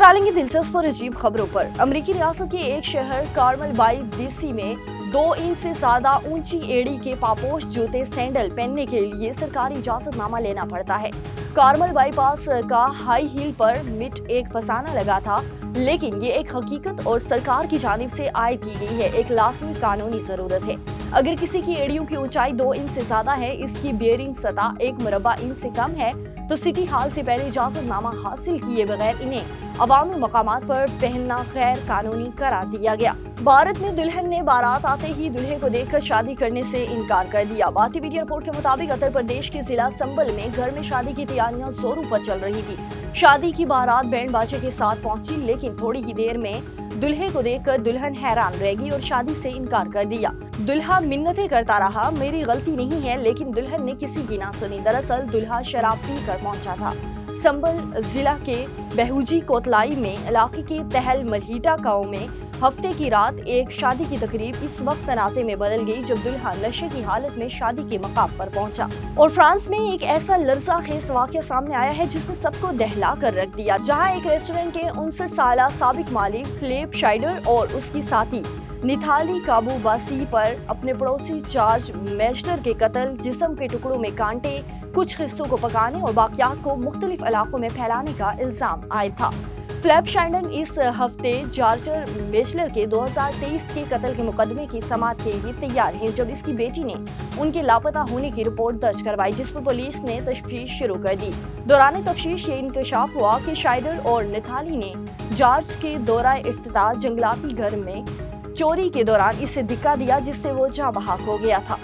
डालेंगे दिलचस्प और अजीब खबरों पर। अमेरिकी रियासत के एक शहर कार्मल बाई डीसी में 2 इंच से ज्यादा ऊंची एड़ी के पापोश जूते सैंडल पहनने के लिए सरकारी इजाजतनामा लेना पड़ता है। कार्मल बाईपास का हाई हील पर मिट एक फसाना लगा था, लेकिन ये एक हकीकत और सरकार की जानिब से आयद की गई है, एक लाजमी कानूनी जरूरत है। अगर किसी की एड़ियों की ऊंचाई 2 इंच से ज्यादा है, इसकी बेयरिंग सतह 1 मुरब्बा इंच से कम है, तो सिटी हॉल से पहले इजाजतनामा हासिल किए बगैर इन्हें अवामी मकामात पर पहनना गैर कानूनी करार दिया गया। भारत में दुल्हन ने बारात आते ही दूल्हे को देखकर शादी करने से इनकार कर दिया। भारतीय मीडिया रिपोर्ट के मुताबिक उत्तर प्रदेश के जिला संबल में घर में शादी की तैयारियां जोरों पर चल रही थी। शादी की बारात बैंड बाजे के साथ पहुंची, लेकिन थोड़ी ही देर में दूल्हे को देखकर दुल्हन हैरान रह गई और शादी से इनकार कर दिया। दुल्हा मिन्नतें करता रहा, मेरी गलती नहीं है, लेकिन दुल्हन ने किसी की ना सुनी। दरअसल दुल्हा शराब पी कर पहुंचा था। संबल जिला के बेहुजी कोतलाई में इलाके के तहल मलहीटा गांव में हफ्ते की रात एक शादी की तकरीब इस वक्त तनाज़े में बदल गई जब दुल्हा नशे की हालत में शादी के मकाम पर पहुंचा। और फ्रांस में एक ऐसा लर्ज़ाखेज़ वाक़या सामने आया है जिसने सबको दहला कर रख दिया, जहां एक रेस्टोरेंट के 59 साला साबिक मालिक फिलिप शाइडर और उसकी साथी निथाली काबूबासी पर अपने पड़ोसी जॉर्ज मेशलर के कत्ल, जिस्म के टुकड़ों में कांटे, कुछ हिस्सों को पकाने और बाकियात को मुख्तलिफ इलाकों में फैलाने का इल्जाम आयद था। फिलिप शाइडर इस हफ्ते जॉर्ज मेशलर के 2023 के कत्ल के मुकदमे की समाअत के लिए तैयार हैं, जब इसकी बेटी ने उनके लापता होने की रिपोर्ट दर्ज करवाई, जिस पर पुलिस ने तफ्तीश शुरू कर दी। दौरान तफ्तीश ये इंकशाफ हुआ कि शाइडर और निथाली ने जॉर्ज के दौराए इफ्तिताह जंगलाती घर में चोरी के दौरान इसे धिक्का दिया, जिससे वो जाँ बहक हो गया था।